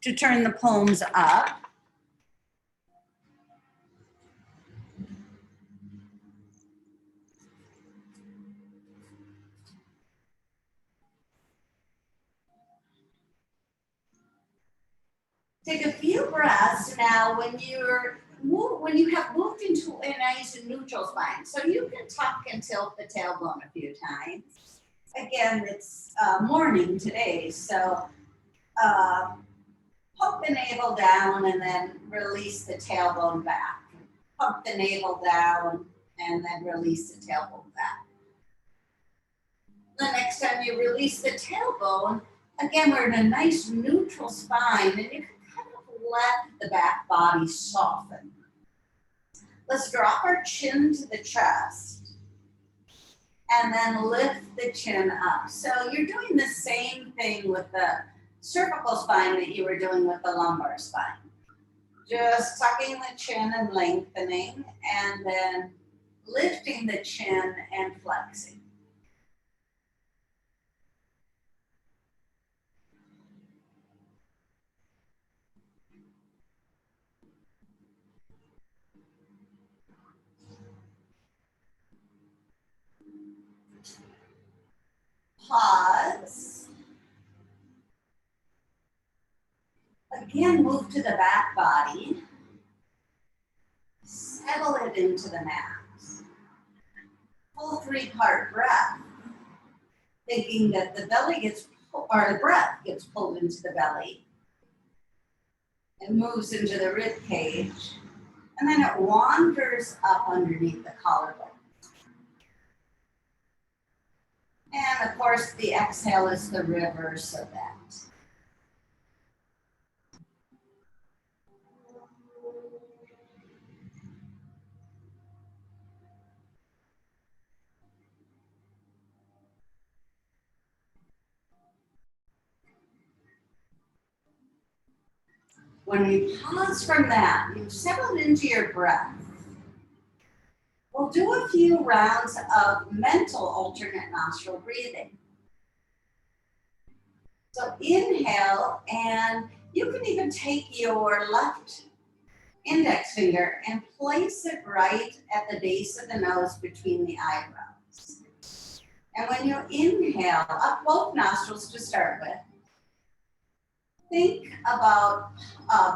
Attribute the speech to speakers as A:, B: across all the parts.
A: to turn the palms up. Take a few breaths now when you have moved into a nice neutral spine. So you can tuck and tilt the tailbone a few times. Again, it's morning today, so pump the navel down and then release the tailbone back. Pump the navel down and then release the tailbone back. The next time you release the tailbone, again, we're in a nice neutral spine, and you can kind of let the back body soften. Let's drop our chin to the chest and then lift the chin up. So you're doing the same thing with the cervical spine that you were doing with the lumbar spine. Just tucking the chin and lengthening, and then lifting the chin and flexing. Pause. Again, move to the back body. Settle it into the mat. Full 3-part breath. Thinking that the belly gets, or the breath gets pulled into the belly and moves into the rib cage. And then it wanders up underneath the collarbone. And of course, the exhale is the reverse of that. When we pause from that, you've settled into your breath. We'll do a few rounds of mental alternate nostril breathing. So inhale, and you can even take your left index finger and place it right at the base of the nose between the eyebrows. And when you inhale, up both nostrils to start with, think about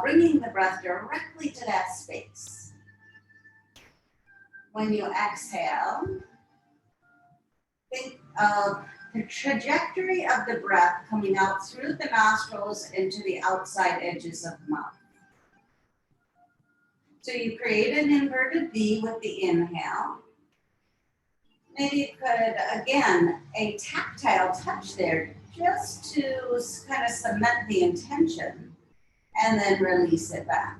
A: bringing the breath directly to that space. When you exhale, think of the trajectory of the breath coming out through the nostrils into the outside edges of the mouth. So you create an inverted V with the inhale. Maybe you could, again, a tactile touch there just to kind of cement the intention, and then release it back.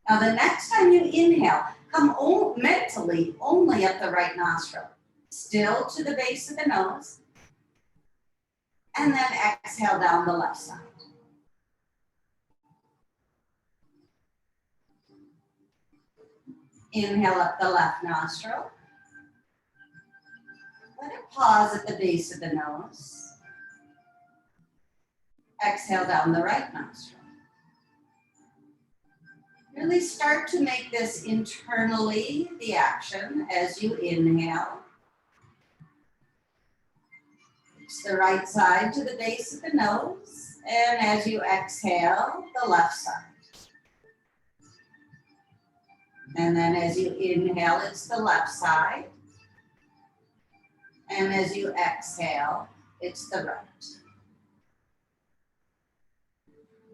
A: Now the next time you inhale, come mentally only up the right nostril, still to the base of the nose, and then exhale down the left side. Inhale up the left nostril. Let it pause at the base of the nose. Exhale down the right nostril. Really start to make this internally the action as you inhale. It's the right side to the base of the nose, and as you exhale, the left side. And then as you inhale, it's the left side. And as you exhale, it's the right.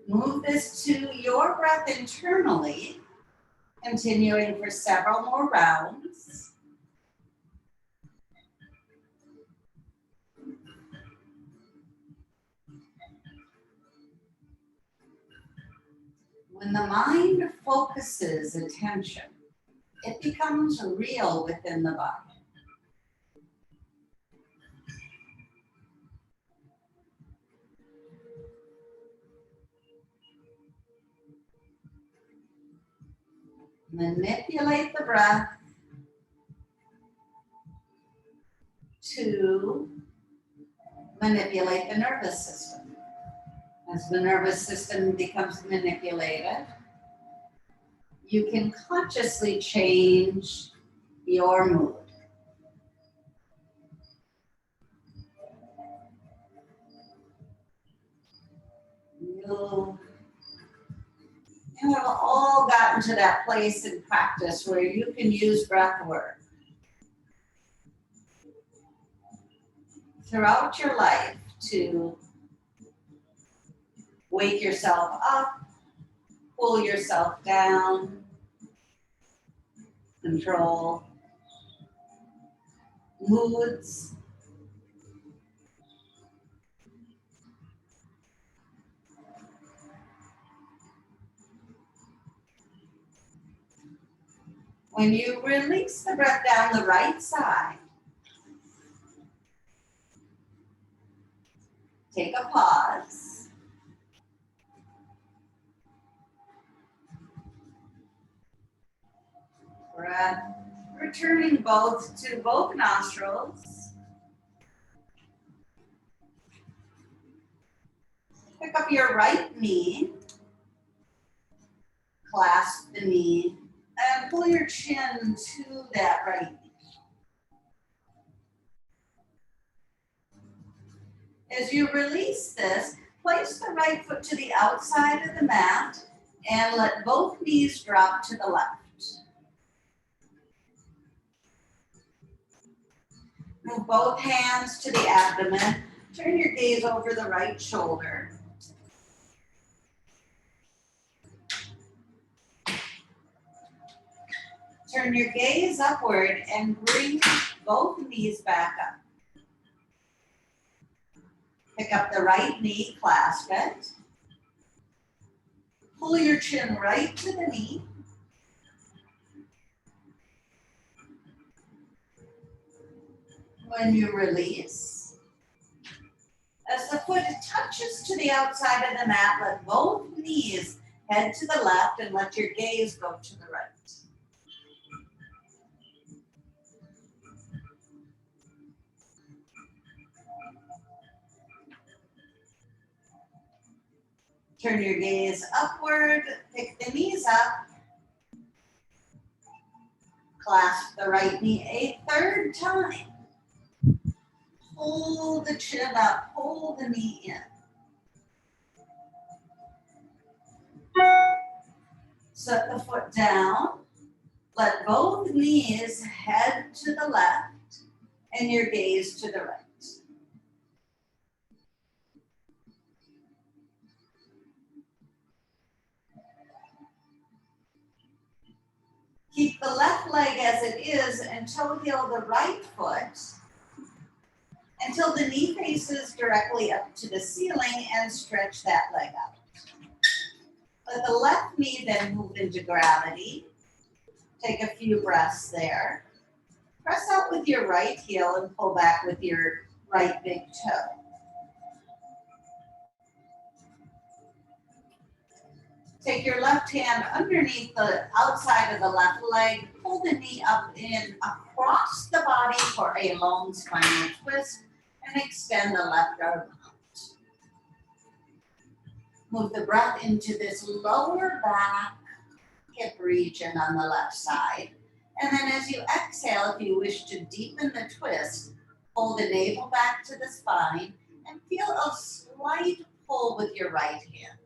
A: Move this to your breath internally, continuing for several more rounds. When the mind focuses attention, it becomes real within the body. Manipulate the breath to manipulate the nervous system. As the nervous system becomes manipulated, you can consciously change your mood. You have all gotten to that place in practice where you can use breath work throughout your life to wake yourself up, pull yourself down, control moods. When you release the breath down the right side, take a pause. Breath returning both to both nostrils. Pick up your right knee, clasp the knee, and pull your chin to that right knee. As you release this, place the right foot to the outside of the mat and let both knees drop to the left. Move both hands to the abdomen. Turn your gaze over the right shoulder. Turn your gaze upward and bring both knees back up. Pick up the right knee, clasp it. Pull your chin right to the knee. When you release, as the foot touches to the outside of the mat, let both knees head to the left and let your gaze go to the right. Turn your gaze upward, pick the knees up, clasp the right knee a third time. Pull the chin up, pull the knee in. Set the foot down, let both knees head to the left and your gaze to the right. Keep the left leg as it is and toe heel the right foot until the knee faces directly up to the ceiling and stretch that leg out. Let the left knee then move into gravity. Take a few breaths there. Press out with your right heel and pull back with your right big toe. Take your left hand underneath the outside of the left leg, pull the knee up in across the body for a long spinal twist, and extend the left arm out. Move the breath into this lower back hip region on the left side. And then as you exhale, if you wish to deepen the twist, pull the navel back to the spine and feel a slight pull with your right hand.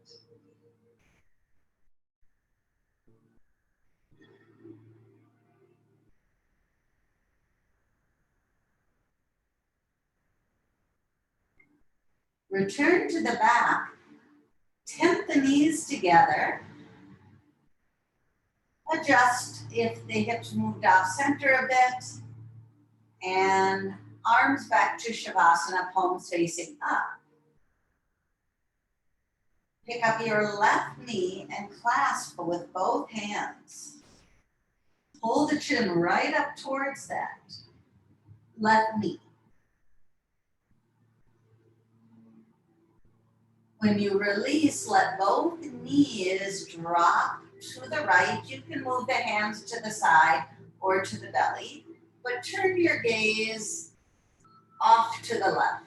A: Return to the back, tent the knees together, adjust if the hips moved off center a bit, and arms back to Shavasana, palms facing up. Pick up your left knee and clasp with both hands. Pull the chin right up towards that left knee. When you release, let both knees drop to the right. You can move the hands to the side or to the belly, but turn your gaze off to the left.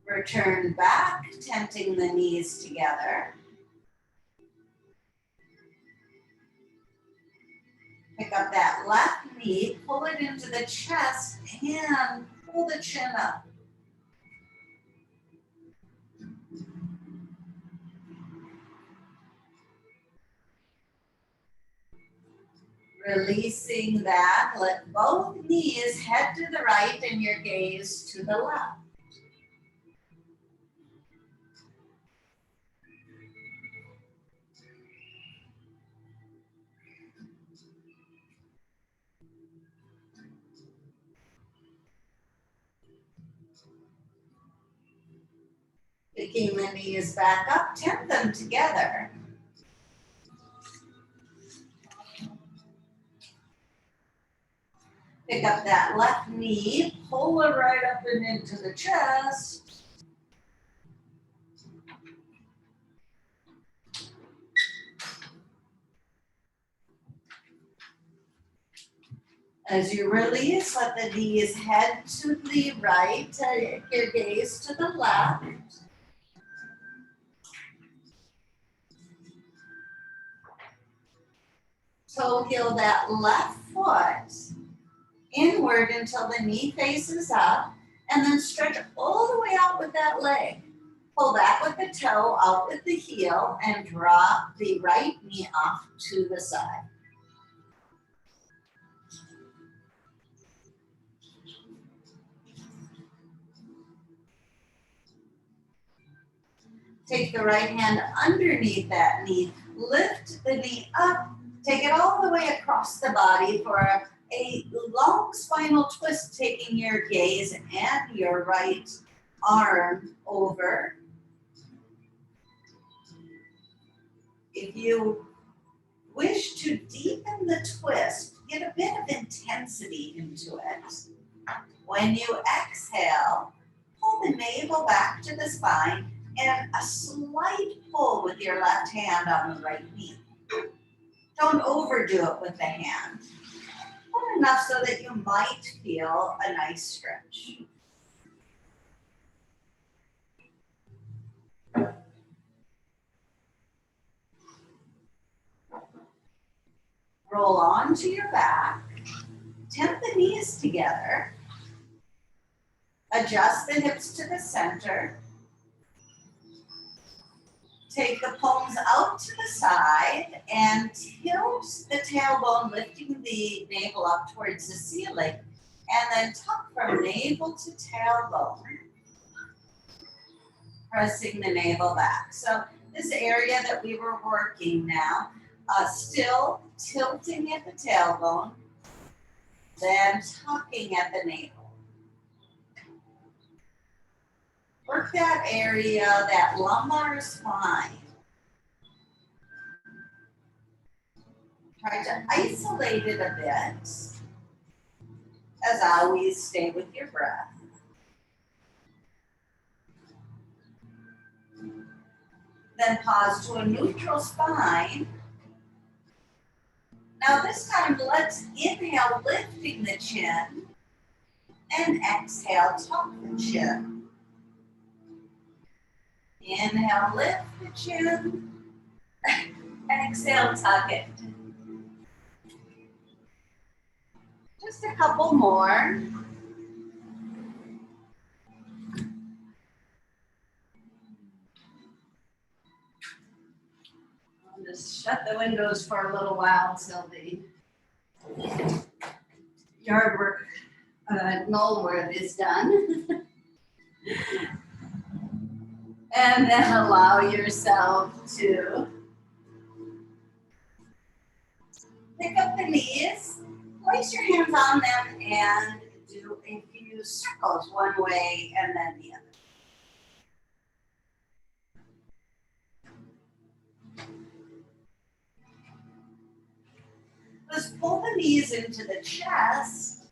A: Return back, tenting the knees together. Pick up that left knee, pull it into the chest, and pull the chin up. Releasing that, let both knees head to the right and your gaze to the left. Picking the knees back up, tent them together. Pick up that left knee, pull it right up and into the chest. As you release, let the knees head to the right, your gaze to the left. Toe heel that left foot inward until the knee faces up, and then stretch all the way out with that leg. Pull back with the toe, out with the heel, and drop the right knee off to the side. Take the right hand underneath that knee, lift the knee up, take it all the way across the body for a long spinal twist, taking your gaze and your right arm over. If you wish to deepen the twist, get a bit of intensity into it. When you exhale, pull the navel back to the spine and a slight pull with your left hand on the right knee. Don't overdo it with the hand. Put enough so that you might feel a nice stretch. Roll onto your back, tent the knees together, adjust the hips to the center, take the palms out to the side and tilt the tailbone, lifting the navel up towards the ceiling, and then tuck from navel to tailbone, pressing the navel back. So this area that we were working now, still tilting at the tailbone, then tucking at the navel. Work that area, that lumbar spine. Try to isolate it a bit. As always, stay with your breath. Then pause to a neutral spine. Now this time, let's inhale, lifting the chin, and exhale, tuck the chin. Inhale, lift the chin. Exhale, tuck it. Just a couple more. I'll just shut the windows for a little while till the yard work knollwork is done. And then allow yourself to pick up the knees, place your hands on them, and do a few circles one way and then the other. Let's pull the knees into the chest.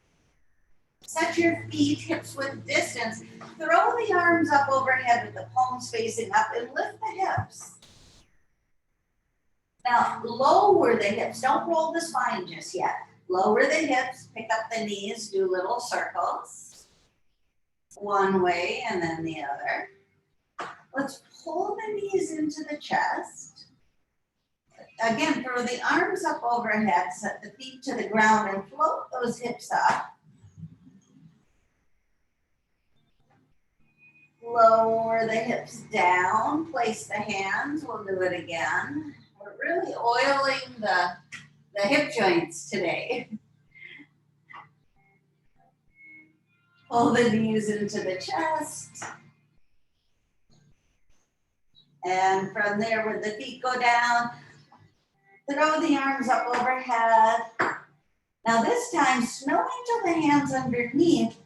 A: Set your feet hips width distance. Throw the arms up overhead with the palms facing up and lift the hips. Now lower the hips. Don't roll the spine just yet. Lower the hips, pick up the knees, do little circles. One way and then the other. Let's pull the knees into the chest. Again, throw the arms up overhead, set the feet to the ground and float those hips up. Lower the hips down, place the hands, we'll do it again. We're really oiling the hip joints today. Pull the knees into the chest. And from there, where the feet go down, throw the arms up overhead. Now this time, snow angel the hands underneath,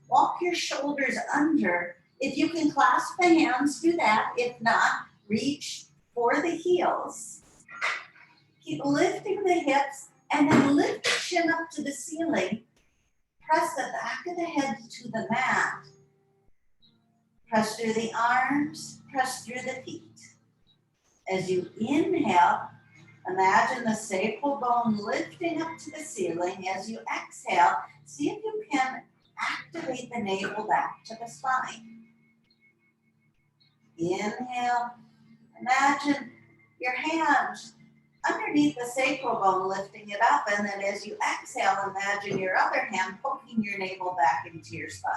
A: walk your shoulders under. If you can clasp the hands, do that. If not, reach for the heels. Keep lifting the hips and then lift the chin up to the ceiling. Press the back of the head to the mat. Press through the arms, press through the feet. As you inhale, imagine the sacral bone lifting up to the ceiling. As you exhale, see if you can activate the navel back to the spine. Inhale, imagine your hands underneath the sacral bone, lifting it up, and then as you exhale, imagine your other hand poking your navel back into your spine.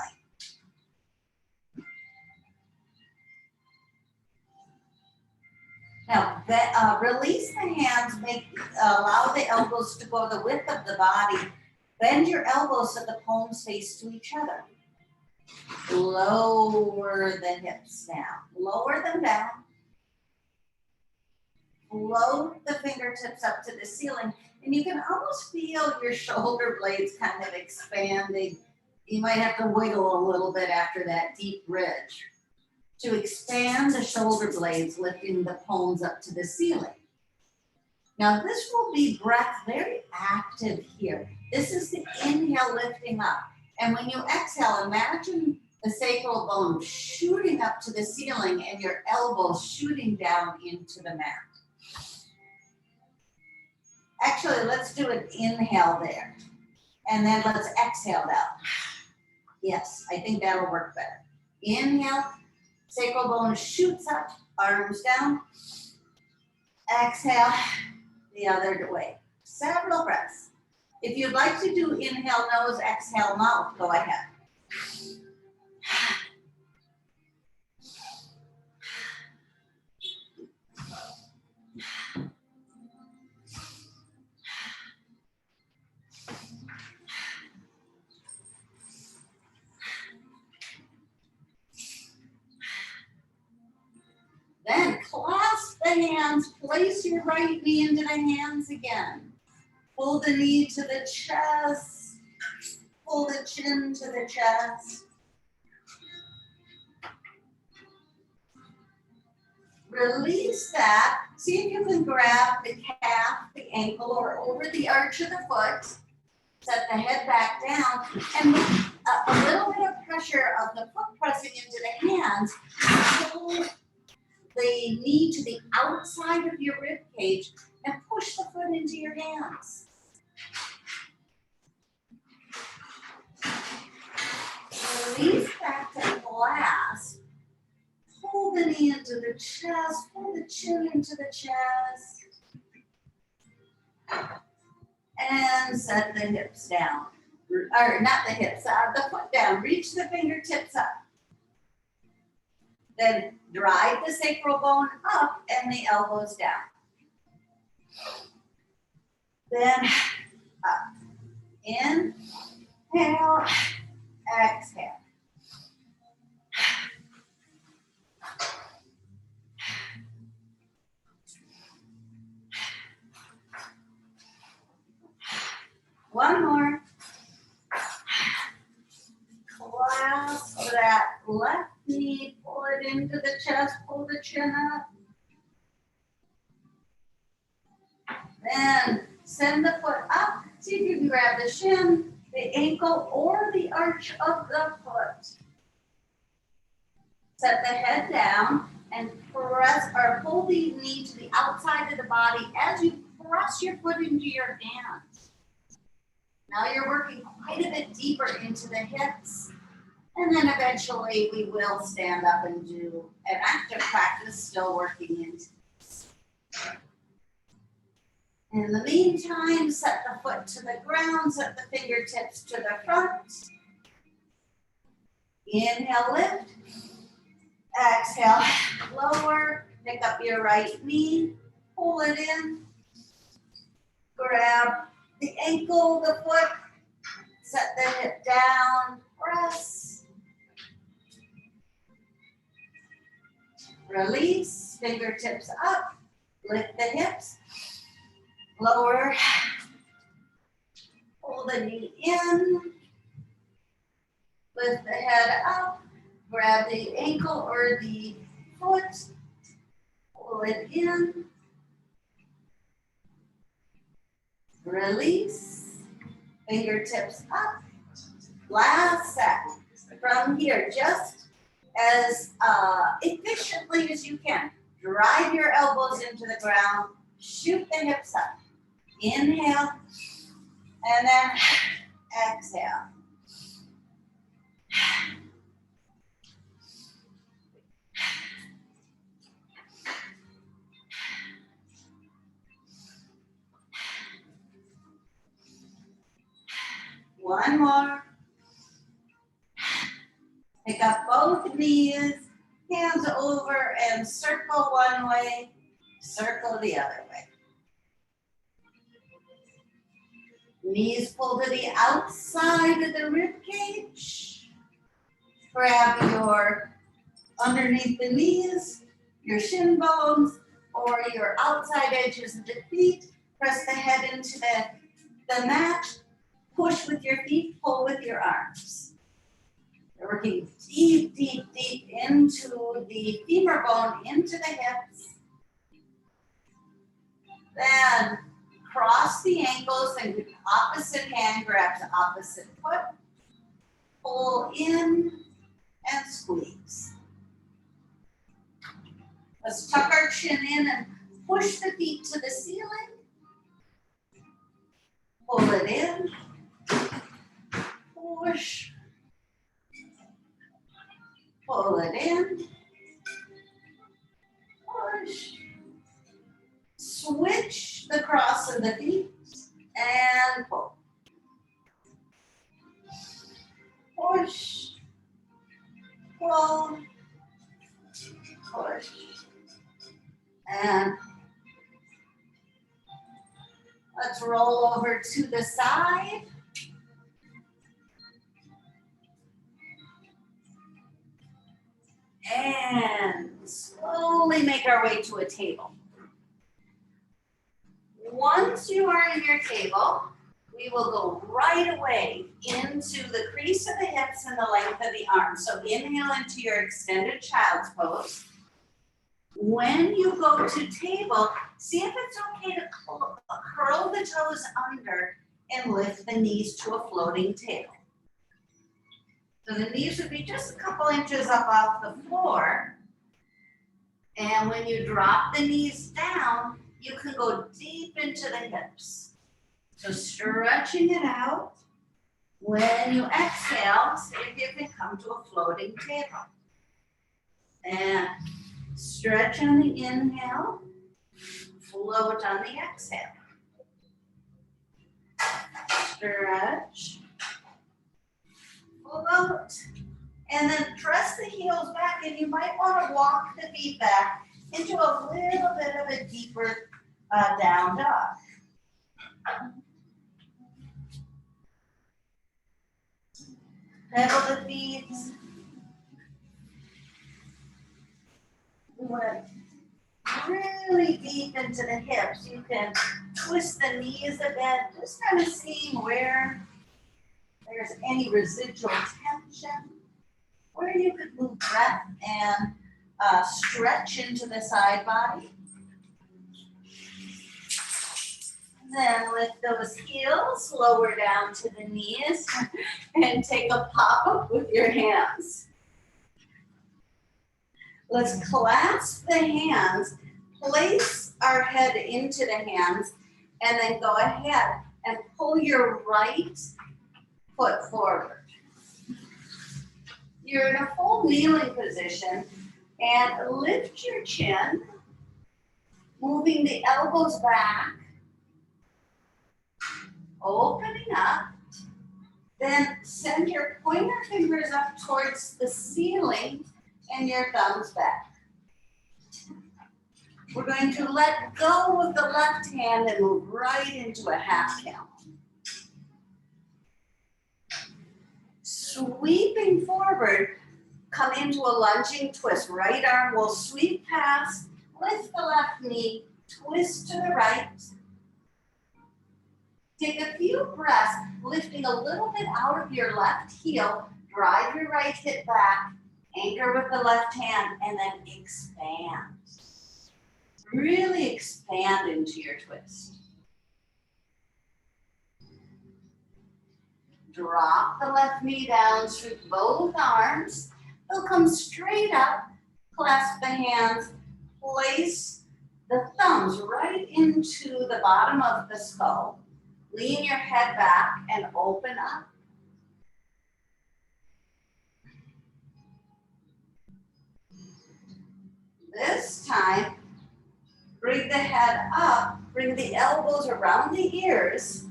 A: Now, release the hands, allow the elbows to go the width of the body. Bend your elbows so the palms face to each other. Lower the hips down. Lower them down. Float the fingertips up to the ceiling. And you can almost feel your shoulder blades kind of expanding. You might have to wiggle a little bit after that deep ridge to expand the shoulder blades, lifting the palms up to the ceiling. Now this will be breath very active here. This is the inhale lifting up. And when you exhale, imagine the sacral bone shooting up to the ceiling and your elbows shooting down into the mat. Actually, let's do an inhale there. And then let's exhale down. Yes, I think that'll work better. Inhale, sacral bone shoots up, arms down. Exhale, the other way. Several breaths. If you'd like to do inhale nose, exhale mouth, go ahead. Then clasp the hands, place your right knee into the hands again. Pull the knee to the chest, pull the chin to the chest. Release that. See if you can grab the calf, the ankle, or over the arch of the foot. Set the head back down, and with a little bit of pressure of the foot pressing into the hands, pull the knee to the outside of your rib cage and push the foot into your hands. Release back to clasp. Pull the knee into the chest, pull the chin into the chest. And set the hips down. Or not the hips, the foot down. Reach the fingertips up. Then drive the sacral bone up and the elbows down. Then up. Inhale, exhale. One more. Clasp that left knee, pull it into the chest, pull the chin up. Then send the foot up. See if you can grab the shin, the ankle or the arch of the foot. Set the head down and press or pull the knee to the outside of the body as you press your foot into your hands. Now you're working quite a bit deeper into the hips. And then eventually we will stand up and do an active practice, still working into this. In the meantime, set the foot to the ground, set the fingertips to the front. Inhale, lift. Exhale, lower. Pick up your right knee, pull it in. Grab the ankle, the foot, set the hip down, press. Release, fingertips up, lift the hips, lower, pull the knee in, lift the head up, grab the ankle or the foot, pull it in, release, fingertips up. Last set. From here, just as efficiently as you can. Drive your elbows into the ground, shoot the hips up. Inhale, and then exhale. One more. Pick up both knees, hands over and circle one way, circle the other way. Knees pull to the outside of the rib cage. Grab your underneath the knees, your shin bones, or your outside edges of the feet. Press the head into the mat. Push with your feet, pull with your arms. We're working deep, deep, deep into the femur bone, into the hips. Then cross the ankles and opposite hand grabs the opposite foot. Pull in and squeeze. Let's tuck our chin in and push the feet to the ceiling. Pull it in. Push. Pull it in. Push. Switch the cross of the feet and pull. Push. Pull. Push. And let's roll over to the side. And slowly make our way to a table. Once you are in your table, we will go right away into the crease of the hips and the length of the arms. So inhale into your extended child's pose. When you go to table, see if it's okay to curl the toes under and lift the knees to a floating tail. So the knees would be just a couple inches up off the floor. And when you drop the knees down, you can go deep into the hips. So stretching it out. When you exhale, see if you can come to a floating table. And stretch on the inhale, float on the exhale. Stretch. Float, and then press the heels back, and you might want to walk the feet back into a little bit of a deeper down dog. Pedal the feet. We went really deep into the hips. You can twist the knees a bit, just kind of seeing where there's any residual tension, where you could move breath and stretch into the side body. Then lift those heels, lower down to the knees, and take a pop-up with your hands. Let's clasp the hands, place our head into the hands, and then go ahead and pull your right foot forward. You're in a full kneeling position, and lift your chin, moving the elbows back, opening up. Then send your pointer fingers up towards the ceiling and your thumbs back. We're going to let go of the left hand and move right into a half count. Sweeping forward, come into a lunging twist. Right arm will sweep past, lift the left knee, twist to the right. Take a few breaths, lifting a little bit out of your left heel, drive your right hip back, anchor with the left hand, and then expand. Really expand into your twist. Drop the left knee down, sweep both arms. They'll come straight up, clasp the hands, place the thumbs right into the bottom of the skull. Lean your head back and open up. This time, bring the head up, bring the elbows around the ears,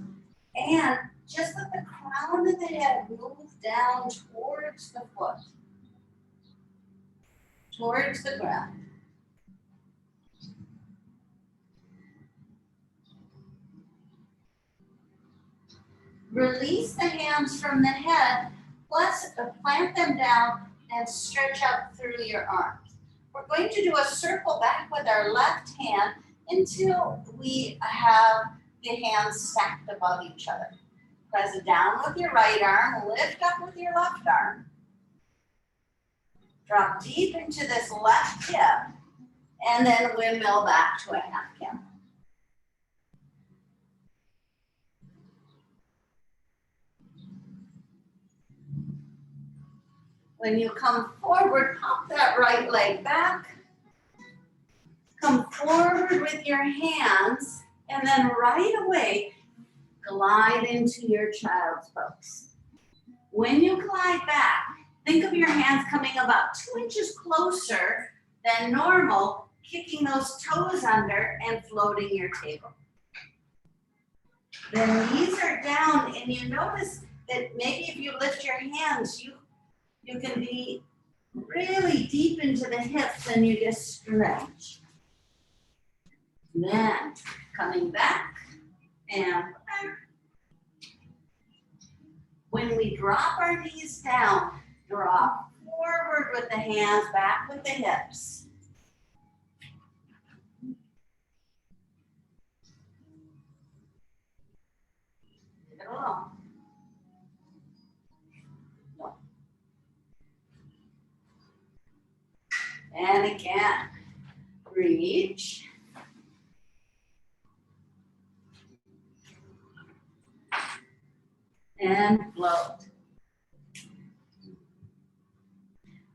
A: and just let the crown of the head move down towards the foot, towards the ground. Release the hands from the head, plant them down and stretch out through your arms. We're going to do a circle back with our left hand until we have the hands stacked above each other. Press down with your right arm, lift up with your left arm. Drop deep into this left hip, and then windmill back to a half count. When you come forward, pop that right leg back. Come forward with your hands, and then right away, glide into your child's pose. When you glide back, think of your hands coming about 2 inches closer than normal, kicking those toes under and floating your table. The knees are down, and you notice that maybe if you lift your hands, you can be really deep into the hips and you just stretch. Then coming back and back. When we drop our knees down, drop forward with the hands, back with the hips. Leave it alone. And again, reach. And float.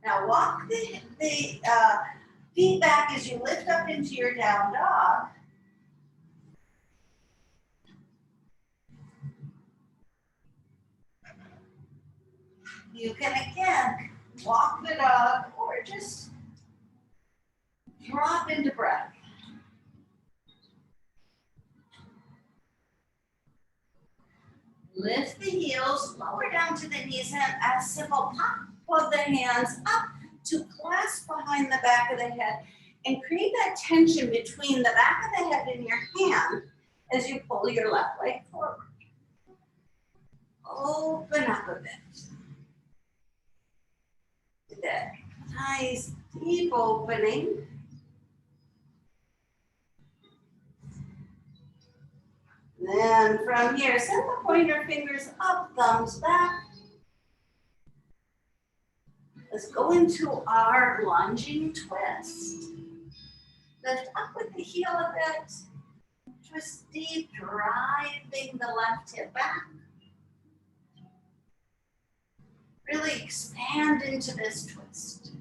A: Now walk the feet back as you lift up into your down dog. You can again walk the dog or just drop into breath. Lift the heels, lower down to the knees, and a simple pop of the hands up to clasp behind the back of the head and create that tension between the back of the head and your hand as you pull your left leg forward. Open up a bit. Good. Nice deep opening. Then from here, send the pointer fingers up, thumbs back. Let's go into our lunging twist. Lift up with the heel a bit. twist deep, driving the left hip back. Really expand into this twist.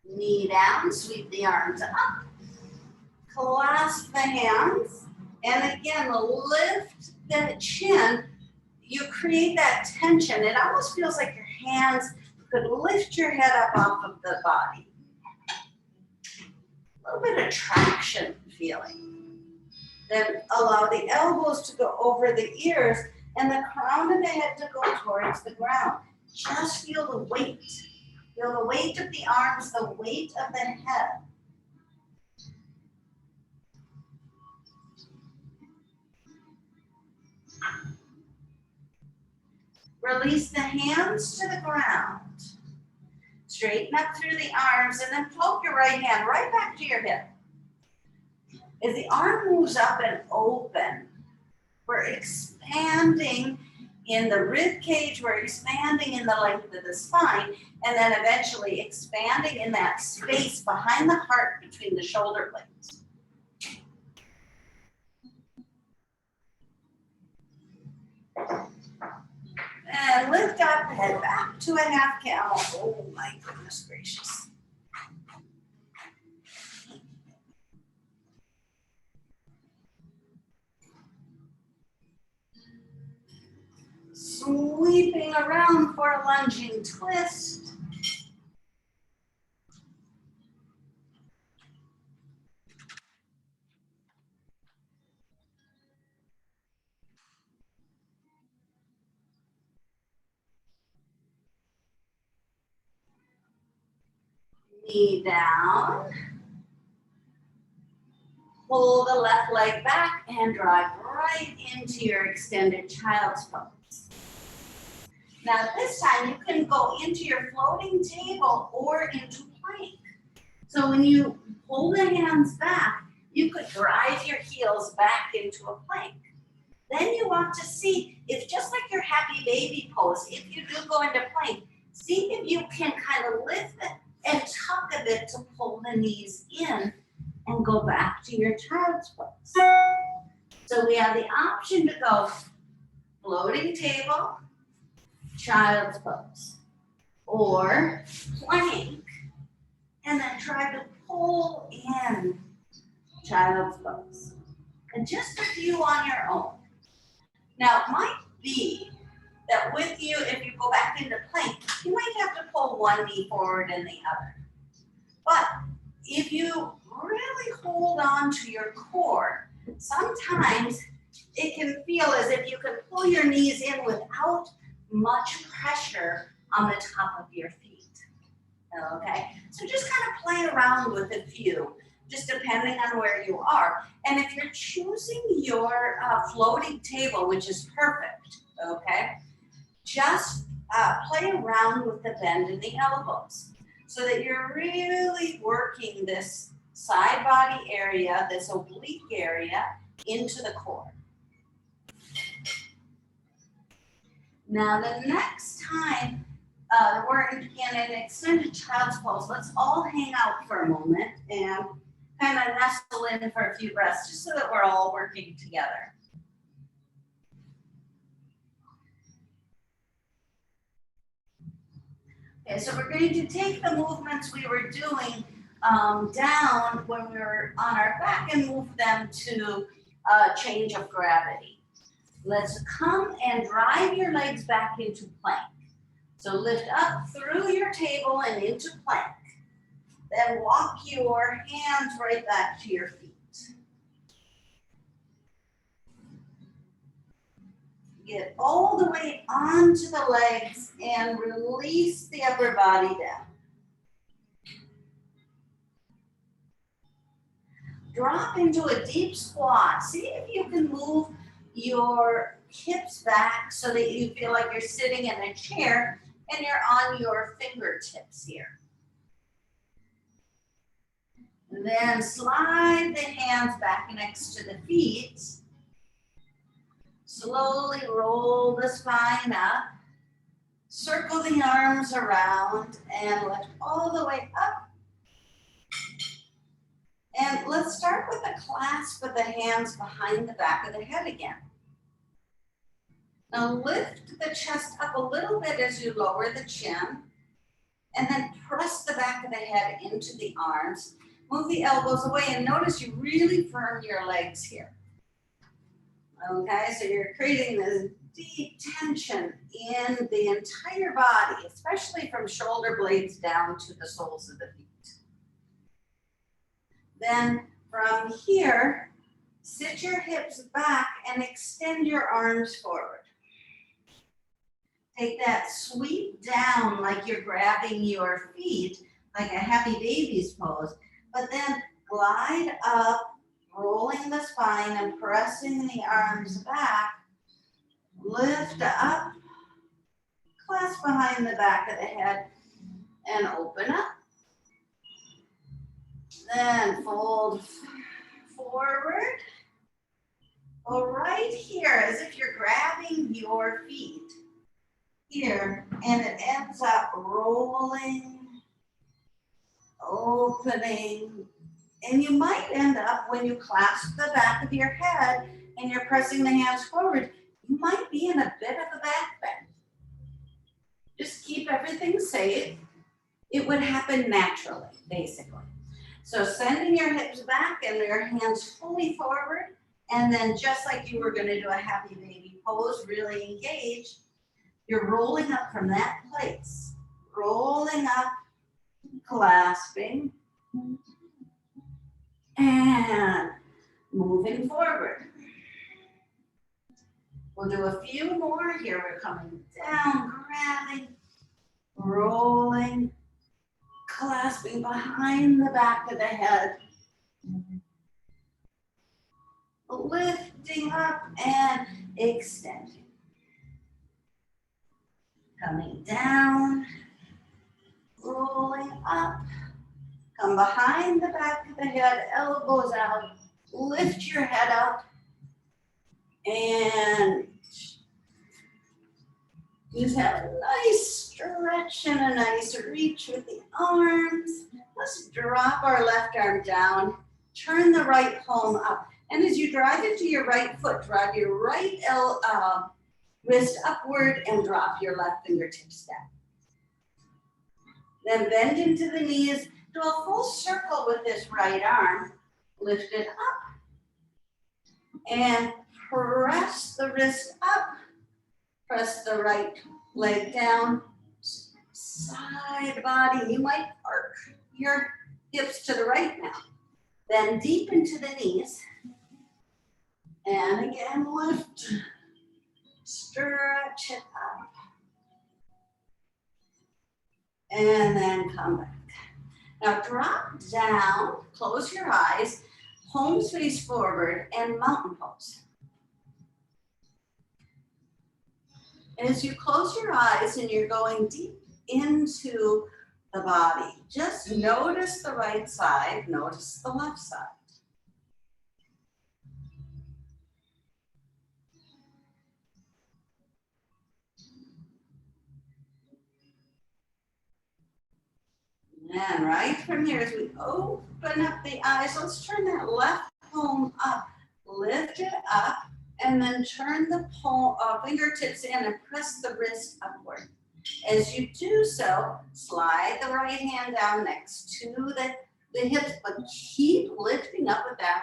A: Knee down, sweep the arms up. Clasp the hands. And again, lift the chin. You create that tension. It almost feels like your hands could lift your head up off of the body. A little bit of traction feeling. Then allow the elbows to go over the ears and the crown of the head to go towards the ground. Just feel the weight. Feel the weight of the arms, the weight of the head. Release the hands to the ground. Straighten up through the arms and then float your right hand right back to your hip. As the arm moves up and open, we're expanding in the rib cage, we're expanding in the length of the spine, and then eventually expanding in that space behind the heart between the shoulder blades. And lift up, head back to a half camel. Oh my goodness gracious. Sweeping around for a lunging twist. Knee down. Pull the left leg back and drive right into your extended child's pose. Now this time you can go into your floating table or into plank. So when you pull the hands back, you could drive your heels back into a plank. Then you want to see if, just like your happy baby pose, if you do go into plank, see if you can kind of lift it and tuck a bit to pull the knees in and go back to your child's pose. So we have the option to go floating table, child's pose, or plank, and then try to pull in child's pose. And just a few on your own. Now, it might be that with you, if you go back into plank, you might have to pull one knee forward and the other. But if you really hold on to your core, sometimes it can feel as if you can pull your knees in without much pressure on the top of your feet. Okay, so just kind of play around with a few, just depending on where you are. And if you're choosing your floating table, which is perfect, okay, just play around with the bend in the elbows so that you're really working this side body area, this oblique area, into the core. Now the next time we're in an extended child's pose, let's all hang out for a moment and kind of nestle in for a few breaths, just so that we're all working together. Okay, so we're going to take the movements we were doing down when we were on our back and move them to a change of gravity. Let's come and drive your legs back into plank. So lift up through your table and into plank. Then walk your hands right back to your feet. Get all the way onto the legs and release the upper body down. Drop into a deep squat. See if you can move your hips back so that you feel like you're sitting in a chair and you're on your fingertips here. And then slide the hands back next to the feet. Slowly roll the spine up. Circle the arms around and lift all the way up. And let's start with the clasp of the hands behind the back of the head again. Now lift the chest up a little bit as you lower the chin, and then press the back of the head into the arms. Move the elbows away and notice you really firm your legs here. Okay, so you're creating this deep tension in the entire body, especially from shoulder blades down to the soles of the feet. Then from here, sit your hips back and extend your arms forward. Take that sweep down like you're grabbing your feet, like a happy baby's pose, but then glide up, rolling the spine and pressing the arms back. Lift up, clasp behind the back of the head, and open up. Then fold forward. Go right here as if you're grabbing your feet here, and it ends up rolling, opening, and you might end up, when you clasp the back of your head and you're pressing the hands forward, you might be in a bit of a back bend. Just keep everything safe. It would happen naturally, basically. So sending your hips back and your hands fully forward, and then just like you were going to do a happy baby pose, really engage, you're rolling up from that place. Rolling up, clasping, and moving forward. We'll do a few more here. We're coming down, grabbing, rolling, clasping behind the back of the head, lifting up and extending. Coming down, rolling up, come behind the back of the head, elbows out, lift your head up, and just have a nice stretch and a nice reach with the arms. Let's drop our left arm down, turn the right palm up. And as you drive into your right foot, drive your right wrist upward and drop your left fingertips down. Then bend into the knees, do a full circle with this right arm, lift it up, and press the wrist up, press the right leg down, side body. You might arc your hips to the right now. Then deep into the knees, and again lift, stretch it up, and then come back. Now drop down, close your eyes, palms face forward, and mountain pose. As you close your eyes and you're going deep into the body, just notice the right side, notice the left side. And right from here, as we open up the eyes, let's turn that left palm up, lift it up, and then turn the palm, fingertips in and press the wrist upward. As you do so, slide the right hand down next to the hips, but keep lifting up with that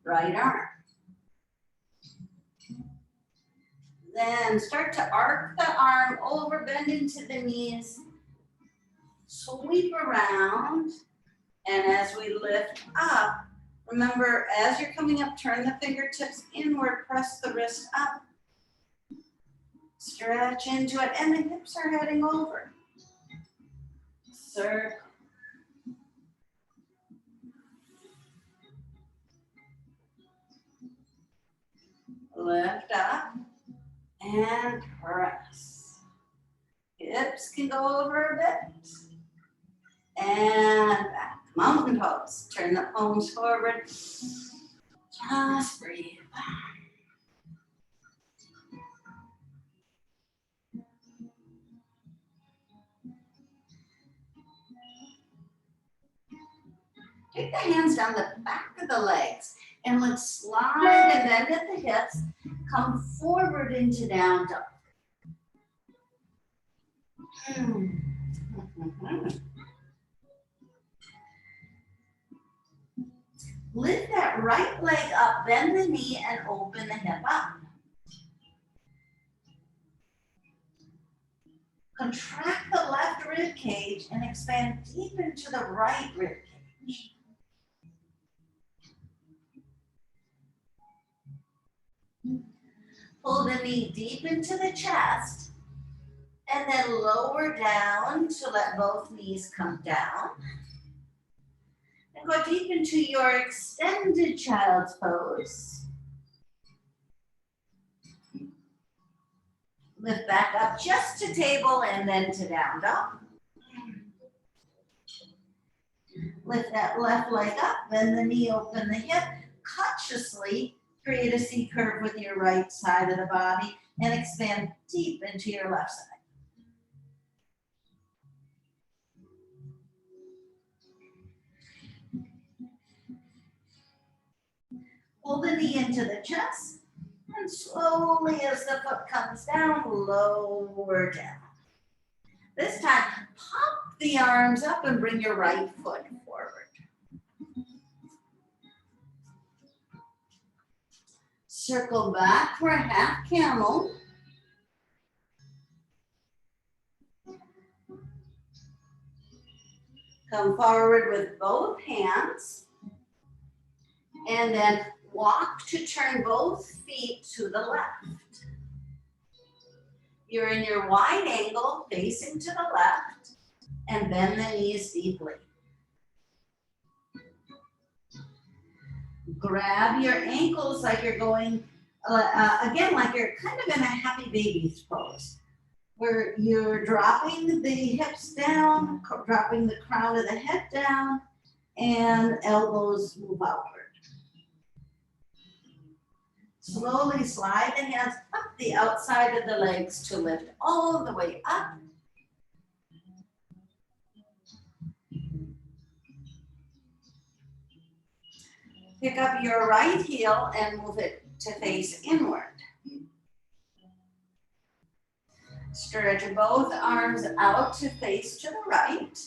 A: right arm. Then start to arc the arm over, bend into the knees, sweep around, and as we lift up, remember, as you're coming up, turn the fingertips inward, press the wrist up, stretch into it, and the hips are heading over. Circle. Lift up and press. Hips can go over a bit. And back. Mountain pose. Turn the palms forward. Just breathe. Take the hands down the back of the legs and let's slide and bend at the hips. Come forward into down dog. Lift that right leg up, bend the knee and open the hip up. Contract the left rib cage and expand deep into the right rib cage. Pull the knee deep into the chest and then lower down to let both knees come down. And go deep into your extended child's pose. Lift back up just to table and then to down dog. Lift that left leg up, bend the knee, open the hip. Consciously create a C curve with your right side of the body and expand deep into your left side. Pull the knee into the chest and slowly as the foot comes down, lower down. This time, pop the arms up and bring your right foot forward. Circle back for a half camel. Come forward with both hands. And then walk to turn both feet to the left. You're in your wide angle, facing to the left, and bend the knees deeply. Grab your ankles like you're going, again, like you're kind of in a happy baby's pose, where you're dropping the hips down, dropping the crown of the head down, and elbows move outward. Slowly slide the hands up the outside of the legs to lift all the way up. Pick up your right heel and move it to face inward. Stretch both arms out to face to the right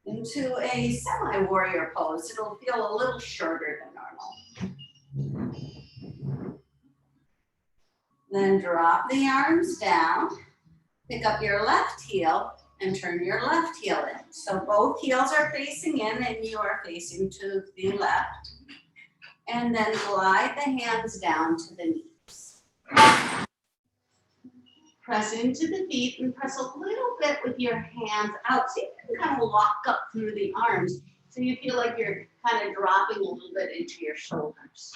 A: into a semi-warrior pose. It'll feel a little shorter than normal. Then drop the arms down, pick up your left heel and turn your left heel in. So both heels are facing in and you are facing to the left. And then glide the hands down to the knees. Press into the feet and press a little bit with your hands out so you can kind of lock up through the arms so you feel like you're kind of dropping a little bit into your shoulders.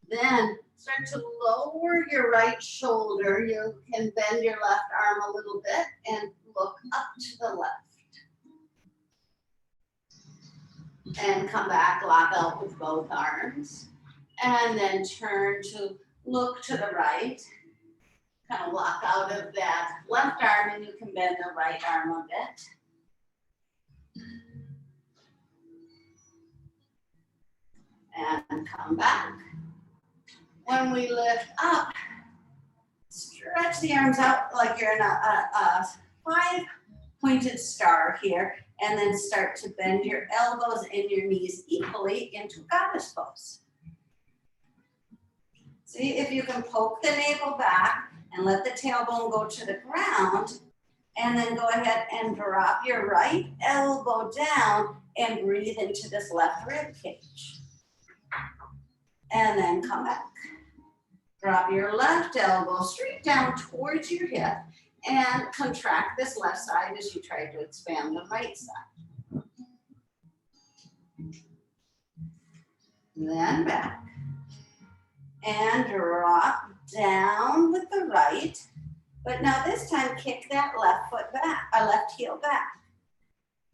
A: Then start to lower your right shoulder. You can bend your left arm a little bit and look up to the left. And come back, lock out with both arms. And then turn to look to the right. Kind of lock out of that left arm and you can bend the right arm a bit. And come back. When we lift up, stretch the arms out like you're in a five-pointed star here, and then start to bend your elbows and your knees equally into goddess pose. See if you can poke the navel back and let the tailbone go to the ground, and then go ahead and drop your right elbow down and breathe into this left rib cage. And then come back. Drop your left elbow straight down towards your hip and contract this left side as you try to expand the right side. Then back. And drop down with the right. But now this time kick that left foot back, left heel back.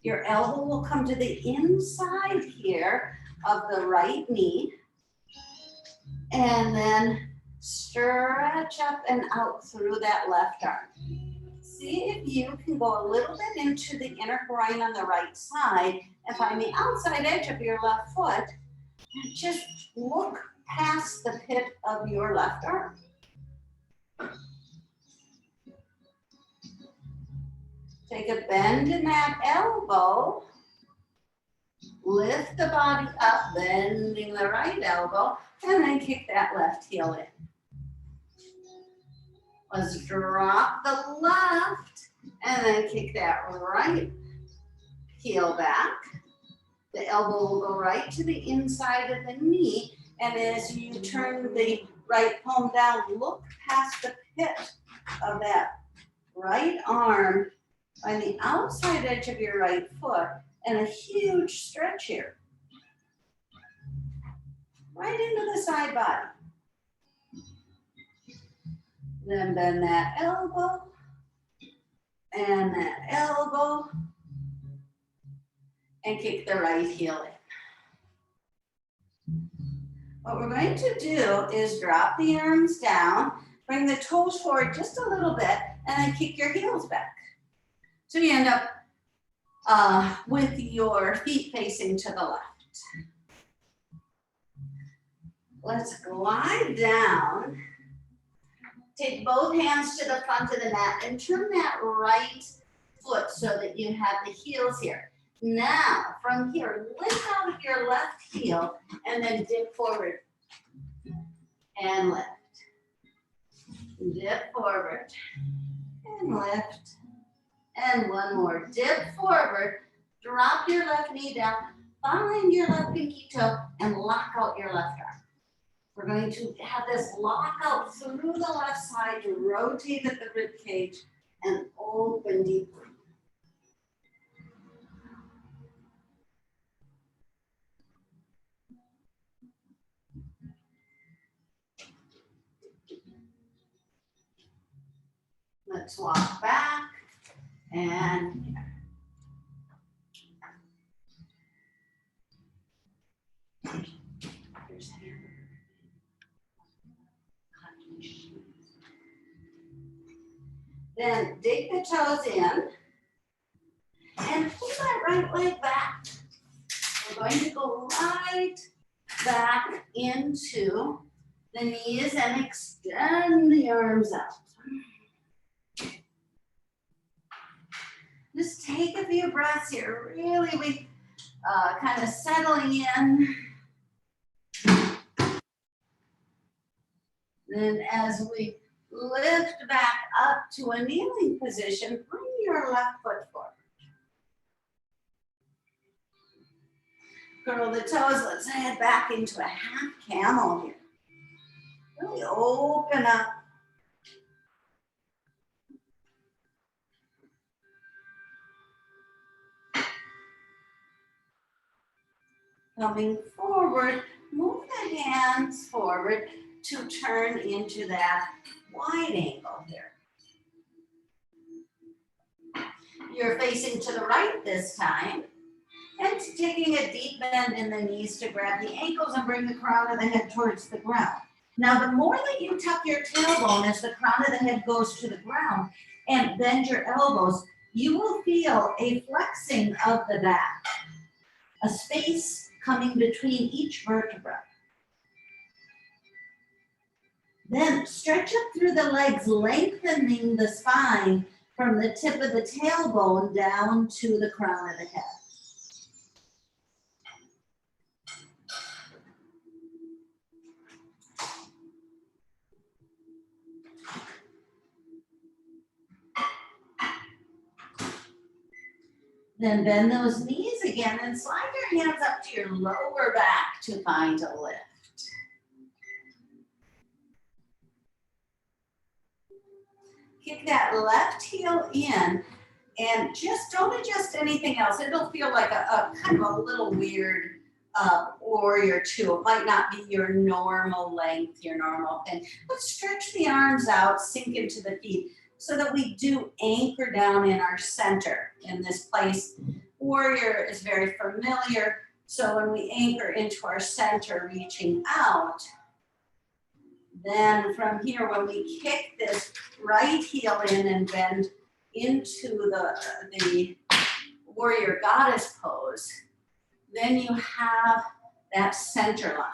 A: Your elbow will come to the inside here of the right knee. And then stretch up and out through that left arm. See if you can go a little bit into the inner groin on the right side and find the outside edge of your left foot and just look past the pit of your left arm. Take a bend in that elbow. Lift the body up, bending the right elbow, and then kick that left heel in. Let's drop the left, and then kick that right heel back. The elbow will go right to the inside of the knee, and as you turn the right palm down, look past the pit of that right arm on the outside edge of your right foot, and a huge stretch here. Right into the side body. Then bend that elbow and that elbow and kick the right heel in. What we're going to do is drop the arms down, bring the toes forward just a little bit, and then kick your heels back. So you end up with your feet facing to the left. Let's glide down. Take both hands to the front of the mat and turn that right foot so that you have the heels here. Now, from here, lift out of your left heel and then dip forward and lift. Dip forward and lift. And one more, dip forward, drop your left knee down, find your left pinky toe, and lock out your left arm. We're going to have this lock out through the left side to rotate at the rib cage and open deeply. Let's walk back and then dig the toes in and pull that right leg back. We're going to go right back into the knees and extend the arms out. Just take a few breaths here. Really, we kind of settling in. Then as we lift back up to a kneeling position, bring your left foot forward. Curl the toes. Let's head back into a half camel here. Really open up. Coming forward, move the hands forward to turn into that wide angle here. You're facing to the right this time, and taking a deep bend in the knees to grab the ankles and bring the crown of the head towards the ground. Now, the more that you tuck your tailbone as the crown of the head goes to the ground and bend your elbows, you will feel a flexing of the back, a space coming between each vertebra. Then stretch up through the legs, lengthening the spine from the tip of the tailbone down to the crown of the head. Then bend those knees again and slide your hands up to your lower back to find a lift. Kick that left heel in and just don't adjust anything else. It'll feel like a kind of a little weird warrior two. It might not be your normal length, your normal thing. But stretch the arms out, sink into the feet so that we do anchor down in our center in this place. Warrior is very familiar. So when we anchor into our center, reaching out, then from here, when we kick this right heel in and bend into the warrior goddess pose, then you have that center line.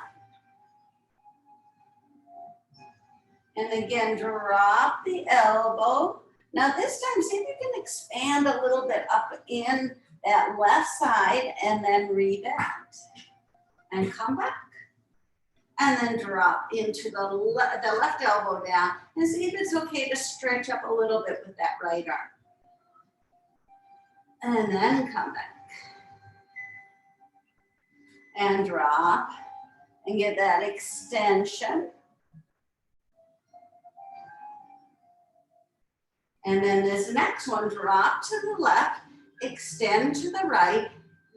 A: And again, drop the elbow. Now this time, see if you can expand a little bit up in that left side and then rebend. And come back. And then drop into the left elbow down and see if it's okay to stretch up a little bit with that right arm. And then come back. And drop and get that extension. And then this next one, drop to the left, extend to the right,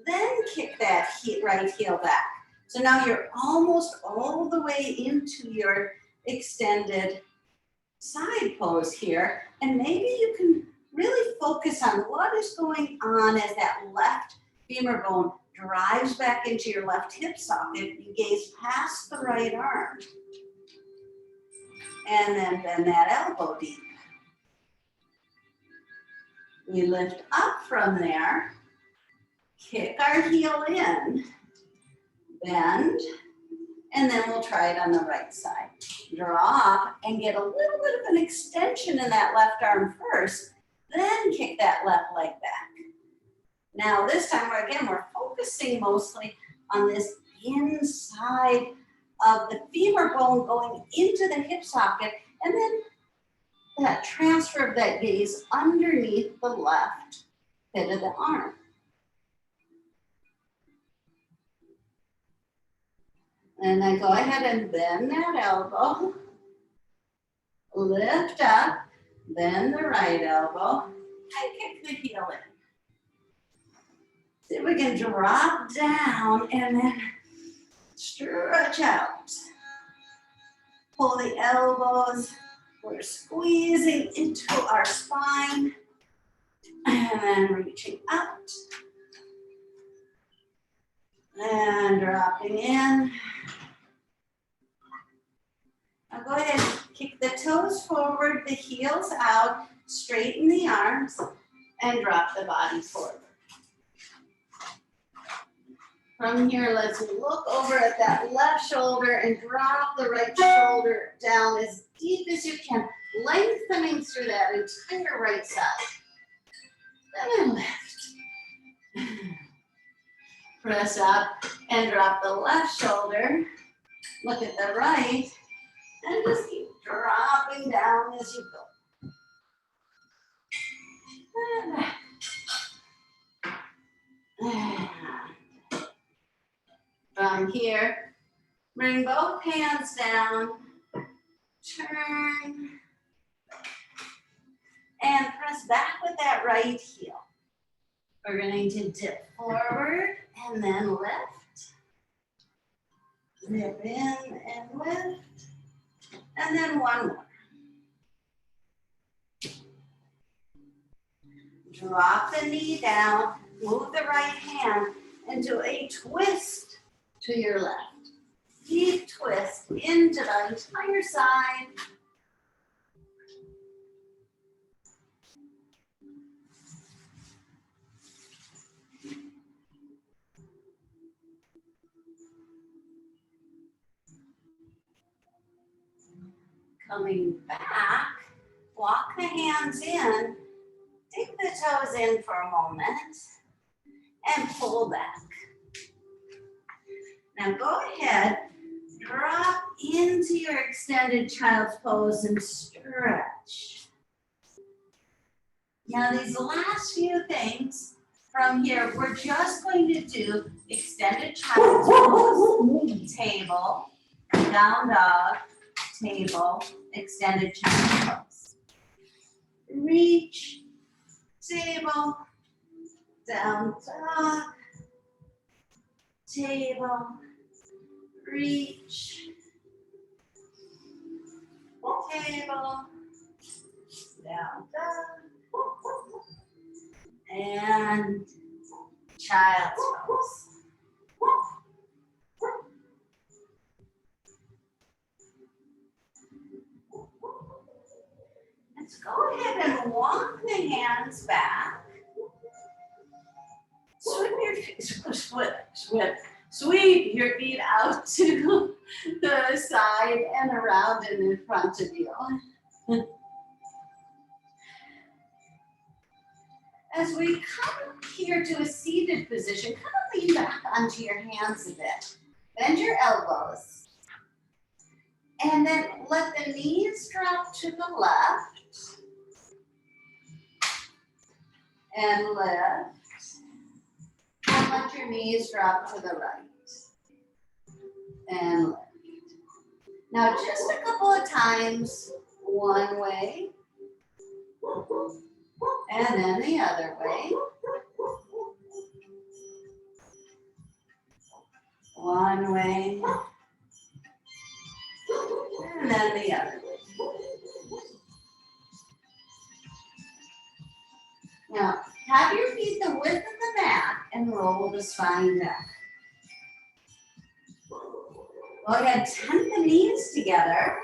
A: then kick that right heel back. So now you're almost all the way into your extended side pose here. And maybe you can really focus on what is going on as that left femur bone drives back into your left hip socket. You gaze past the right arm. And then bend that elbow deep. We lift up from there, kick our heel in, bend, and then we'll try it on the right side. Drop and get a little bit of an extension in that left arm first, then kick that left leg back. Now this time, again, we're focusing mostly on this inside of the femur bone going into the hip socket, and then that transfer of that gaze underneath the left pit of the arm. And then go ahead and bend that elbow, lift up, bend the right elbow, and kick the heel in. See if we can drop down and then stretch out. Pull the elbows. We're squeezing into our spine and then reaching out and dropping in. Now go ahead and kick the toes forward, the heels out, straighten the arms, and drop the body forward. From here, let's look over at that left shoulder and drop the right shoulder down as deep as you can, lengthening through that entire right side. Then lift. Press up and drop the left shoulder. Look at the right and just keep dropping down as you go. And back. From here, bring both hands down, turn, and press back with that right heel. We're going to dip forward and then lift. Dip in and lift. And then one more. Drop the knee down, move the right hand, and do a twist to your left. Deep twist into the entire side. Coming back, walk the hands in, dig the toes in for a moment, and pull back. Now go ahead, drop into your extended child's pose and stretch. Now these last few things from here, we're just going to do extended child's pose, table, down dog, table, extended child's pose. Reach, table, down dog, table, reach, table, down dog, and child's pose. And So go ahead and walk the hands back. Sweep your feet out to the side and around and in front of you. As we come here to a seated position, kind of lean back onto your hands a bit. Bend your elbows. And then let the knees drop to the left. And lift. And let your knees drop to the right. And lift. Now just a couple of times, one way. And then the other way. One way. And then the other way. Now, have your feet the width of the mat and roll the spine back. Go ahead, tent the knees together.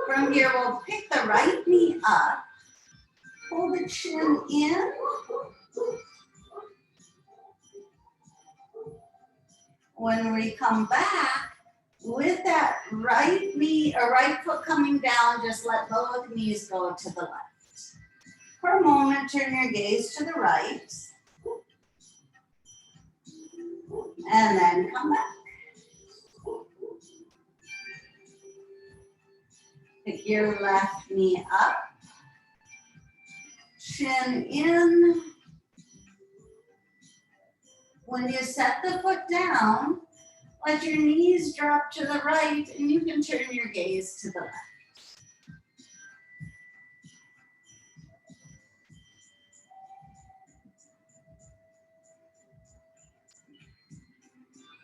A: From here, we'll pick the right knee up. Pull the chin in. When we come back, with that right knee or right foot coming down, just let both knees go to the left. For a moment, turn your gaze to the right. And then come back. Pick your left knee up. Chin in. When you set the foot down, let your knees drop to the right and you can turn your gaze to the left.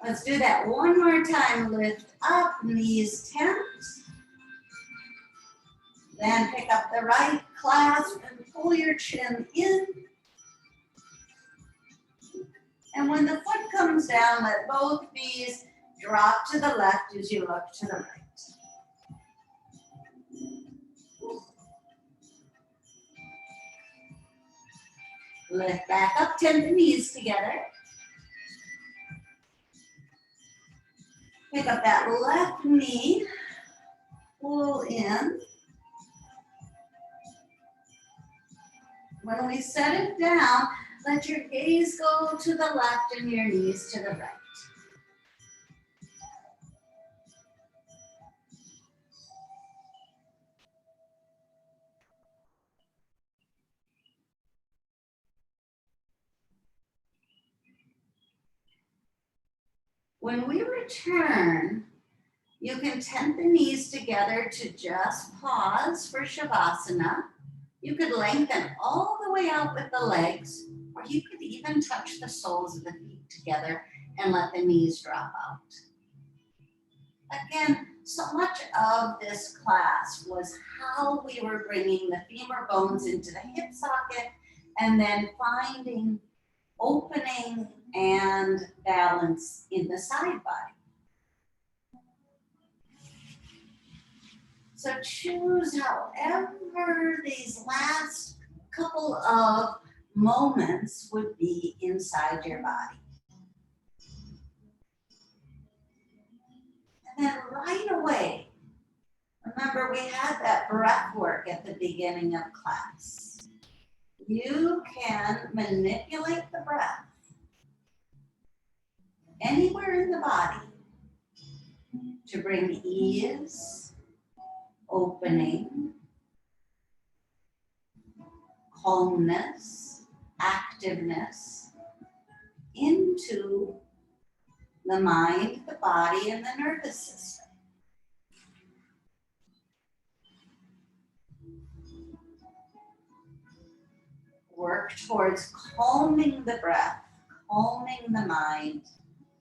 A: Let's do that one more time. Lift up, knees tent. Then pick up the right, clasp and pull your chin in. And when the foot comes down, let both knees drop to the left as you look to the right. Lift back up, tent the knees together. Pick up that left knee, pull in. When we set it down, let your gaze go to the left and your knees to the right. When we return, you can tent the knees together to just pause for Shavasana. You could lengthen all the way out with the legs, or you could even touch the soles of the feet together and let the knees drop out. Again, so much of this class was how we were bringing the femur bones into the hip socket and then finding opening and balance in the side body. So choose however these last couple of moments would be inside your body. And then right away, remember we had that breath work at the beginning of class. You can manipulate the breath anywhere in the body to bring ease, opening, calmness, activeness into the mind, the body, and the nervous system. Work towards calming the breath, calming the mind,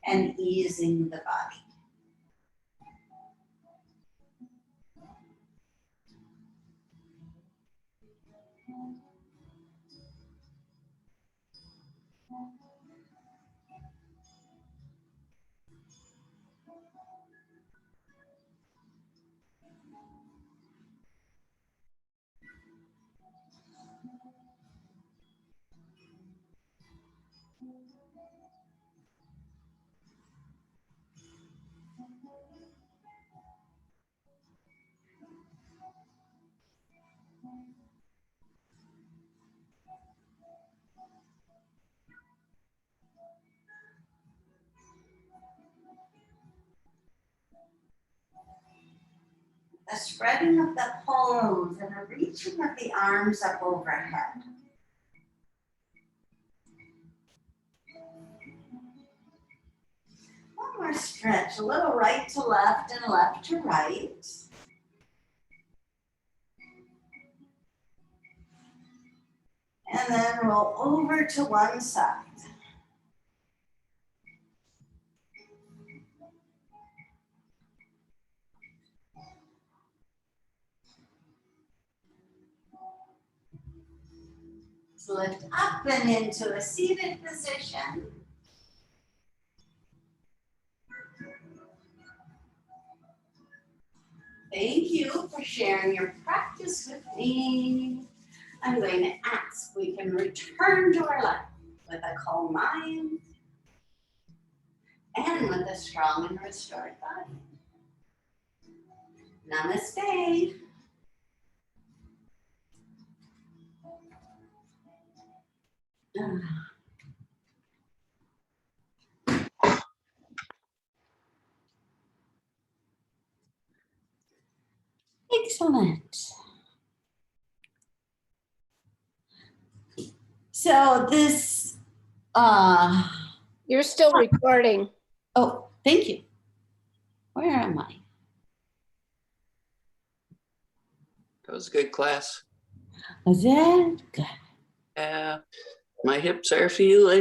A: and easing the body. The spreading of the palms and the reaching of the arms up overhead. One more stretch, a little right to left and left to right. And then roll over to one side. Lift up and into a seated position. Thank you for sharing your practice with me. I'm going to ask we can return to our life with a calm mind and with a strong and restored body. Namaste. Excellent. So this,
B: You're still recording.
A: oh, thank you. Where am I?
C: That was a good class.
A: Was it? Good.
C: My hips are feeling